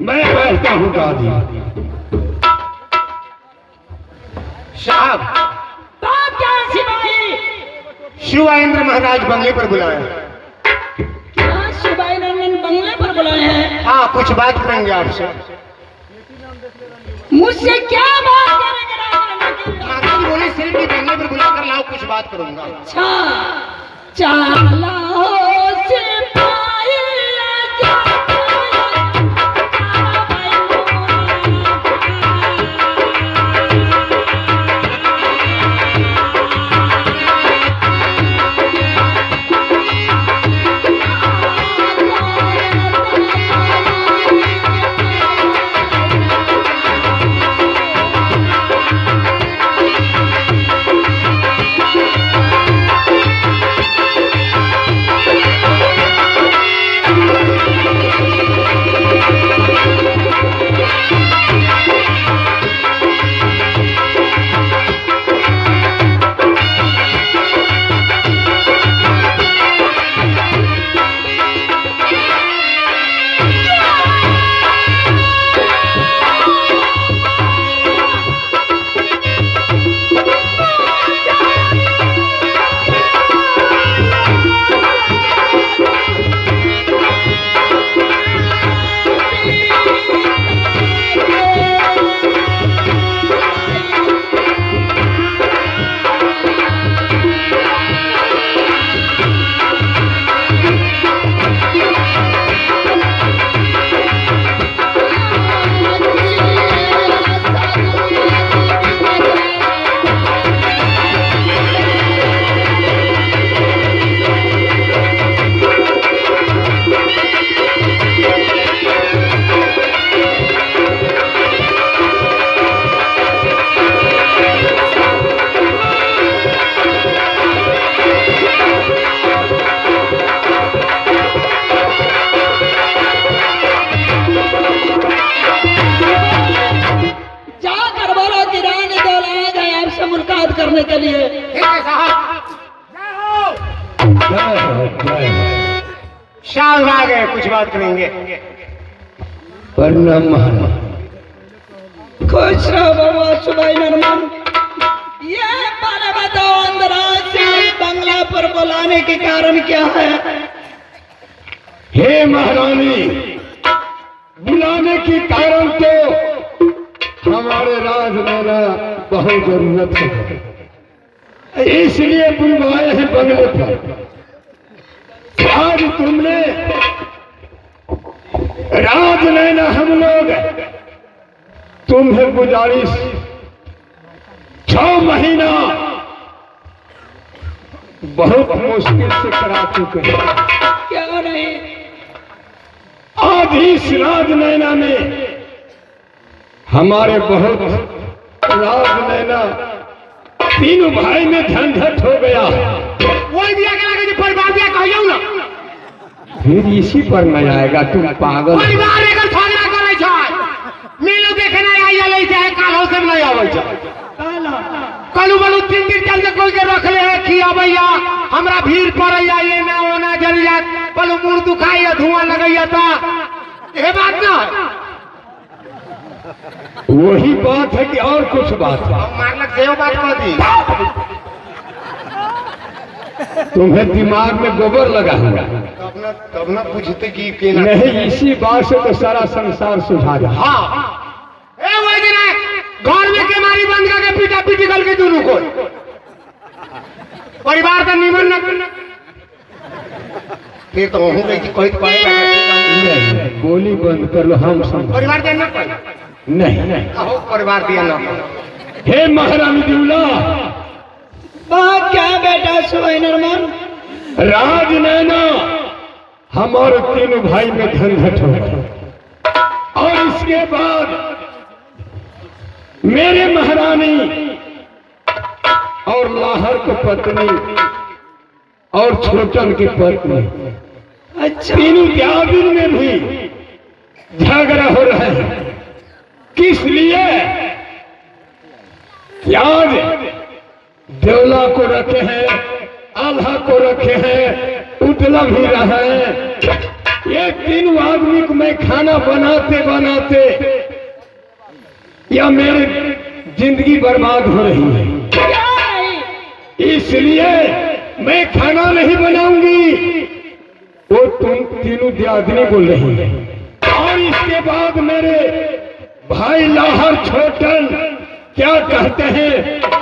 मैं कहता हूँ दादी साहब। बात क्या है सिपाही? शिवाइंद्र महाराज बंगले पर बुलाए। क्या शिवाइंद्र बंगले पर बुलाए हैं? हाँ, कुछ बात करेंगे आपसे। मुझसे क्या बात करेंगे? महाराज बोले सिर्फ की बंगले पर बुलाकर लाओ, कुछ बात करूंगा। अच्छा, चला सिपाही करने के लिए। शाह आ गए, कुछ बात करेंगे। प्रणाम महाराज। खुश रहो बाबा शिवाइंद्र। ये पहले बताओ, अंदराज से बंगला पर बुलाने के कारण क्या है? हे महारानी, बुलाने के कारण तो हमारे राज में बहुत जरूरत है, इसलिए बुलवाए हैं बंगले पर। आज तुमने राज नैना हम लोग तुम्हें गुजारिश 6 महीना बहुत मुश्किल से करा चुके हैं। क्या नहीं? आज इस राज नैना में हमारे बहुत राज नैना तीनों भाई में झंझट हो गया। वही दिया गया कि परिवार दिया कहियो ना, फिर इसी पर न आएगा। तुम पागल। परिवार एकर झगड़ा करे छै, मिलो देखे ना आई आले छै, कालो से नहीं आवे छै। कलू बलू 3 दिन चल के कोई के रख ले है कि अबैया हमरा भीड़ पड़ैया, ये ना ओना जरिया बलू मुंह दुखाइया, धुआं लगैया। ता ये बात ना वही बात है कि और कुछ बात है? मारलक सेव बात कह दी। तुम्हें दिमाग में गोबर लगा हुआ। तब ना पूछते कि केना नहीं, इसी बात से तो सारा संसार सुधारा। हाँ ए वो दिन घर में के मारी बंद करके पीटा पीटी कर के दोनों को परिवार का निमन न फिर तो हूं कहीं कोई पाएगा। गोली बंद कर लो, हम समझ। परिवार देना नहीं नहीं, हो परिवार दिया ना। हे महारानी दिउला, बात क्या बेटा शिवाइंद्र? राज नैना हमारे तीनों भाई में झंझट हो गया, और इसके बाद मेरे महारानी और लाहर की पत्नी और छोटन की पत्नी, अच्छा, तीनों त्यागिन में भी झगड़ा हो रहा है। किस लिए? त्याग देवला को रखे हैं, आल्हा को रखे हैं, उतला भी रहे हैं। ये तीनों आदमी को मैं खाना बनाते बनाते या मेरी जिंदगी बर्बाद हो रही है, क्या नहीं? इसलिए मैं खाना नहीं बनाऊंगी। वो तुम तीनों आदमी बोल रही है। और इसके बाद मेरे भाई लाहर छोटन क्या कहते हैं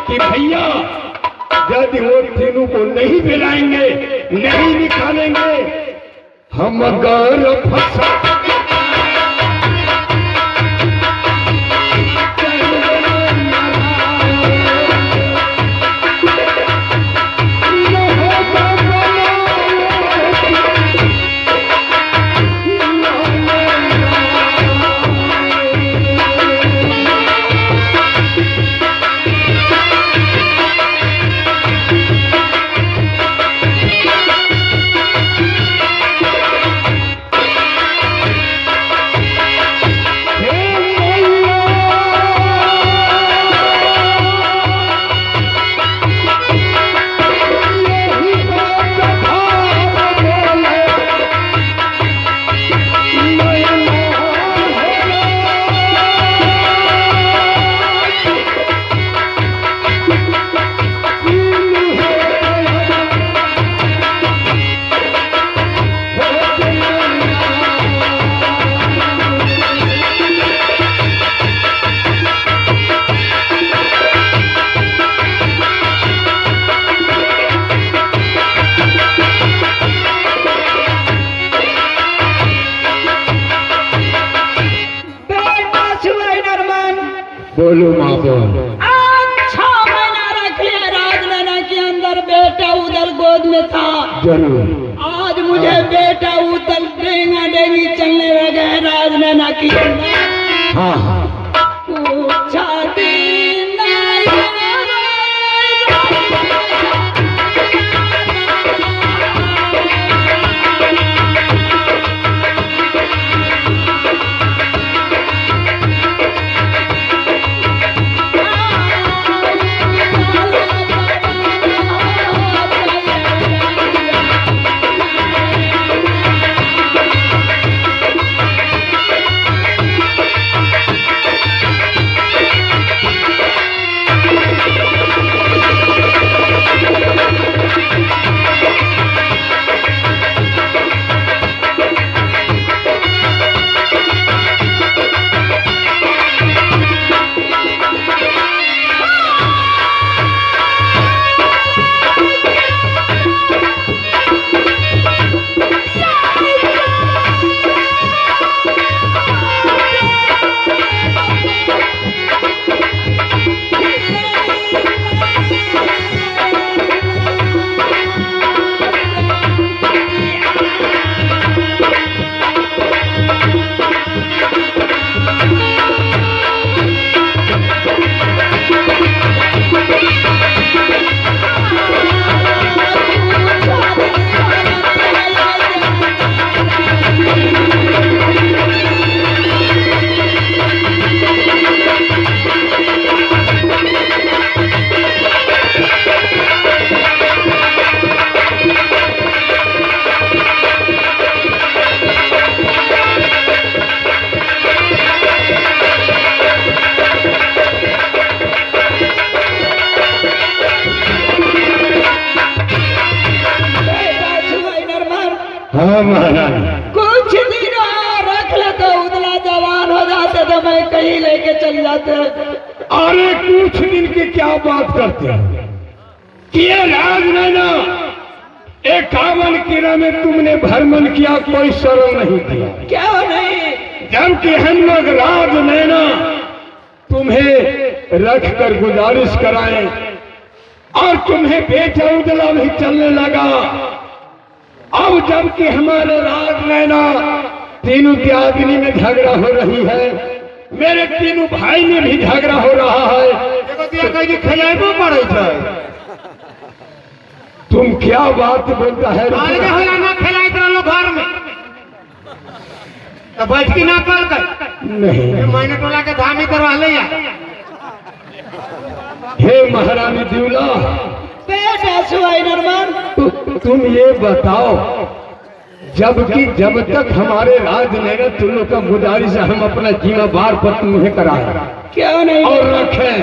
कि भैया यदि वो तीनों को नहीं पिलाएंगे, नहीं निकालेंगे, हम अगर फंसा बोलो माँ बोलो। अच्छा महीना रख लिया राजनैना के अंदर, बेटा उधर गोद में था। जरूर आज मुझे बेटा उधर डेंगा डेंगी चलने लगे हैं राजनैना की अंदर। हाँ हाँ पूछा दिन हाँ महाराज, कुछ दिन और रख ले तो उदला जवान हो जाते तो मैं कहीं लेके चल जाते। अरे कुछ दिन की क्या बात करते हैं कि ये राजनैना 51 किला में तुमने भ्रमण किया, कोई शर्म नहीं किया। क्या नहीं? जबकि हम लोग राजनैना तुम्हें रख कर गुजारिश कराएं और तुम्हें बेटा उदला भी चलने लगा। अब जबकि हमारे राजनैना तीनों की आदमी में झगड़ा हो रही है, मेरे तीनों भाई में भी झगड़ा हो रहा है, खिलाबो पड़े थे। तुम क्या बात बोलता है? अलगे होला ना खिलाइत रहलो घर में तो बैठ की ना कल कर नहीं। मैंने टोला के धामी करवा ले या। हे महारानी दिवला, बेटा सुहाई नरमान, तुम ये बताओ, जबकि जब तक हमारे राज में न तुम लोग का गुजारिश है, हम अपना जिम्मेवार पर तुम्हें कराए क्यों नहीं और रखें।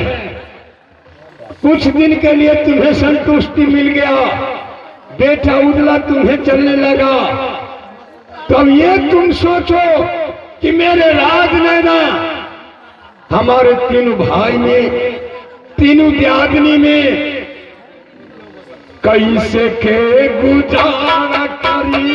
कुछ दिन के लिए तुम्हें संतुष्टि मिल गया, बेटा उदला तुम्हें चलने लगा, तब ये तुम सोचो कि मेरे राज में ना हमारे तीनों भाई में, तीनों दियादनी में कैसे के गुजारा करी।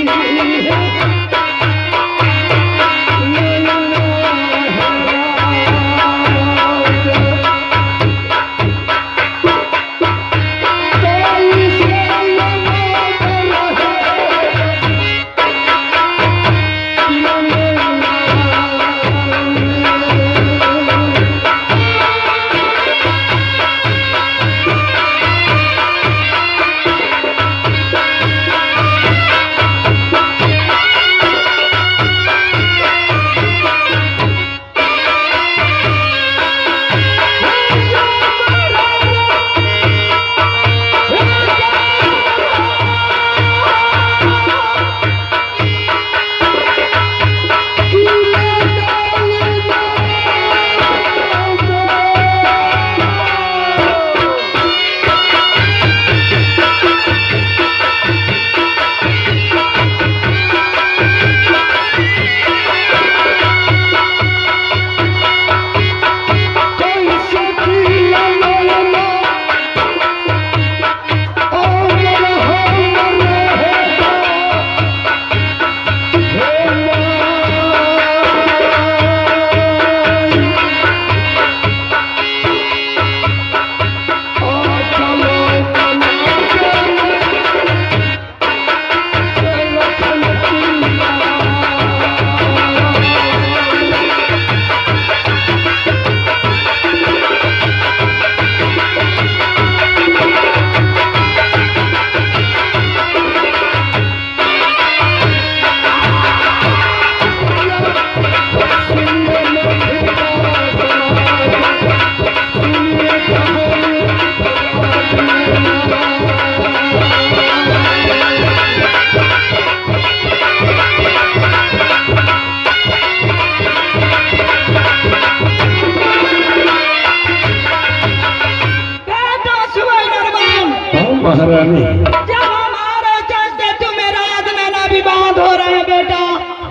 महारानी, जब हमारे चलते तुम्हें राज में ना विवाद हो रहे हैं बेटा,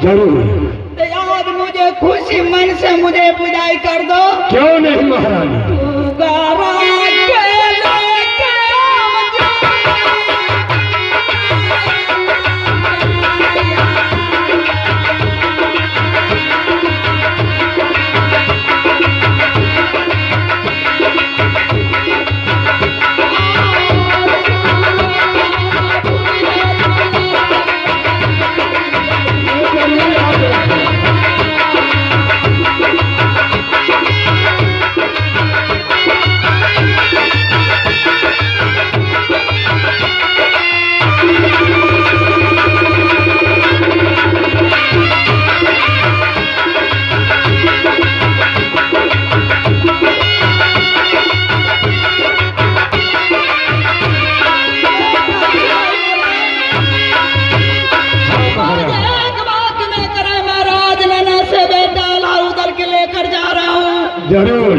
जरूर तो आज मुझे खुशी मन से मुझे बुझाई कर दो। क्यों नहीं महारानी। तू गारा के लेके जरूर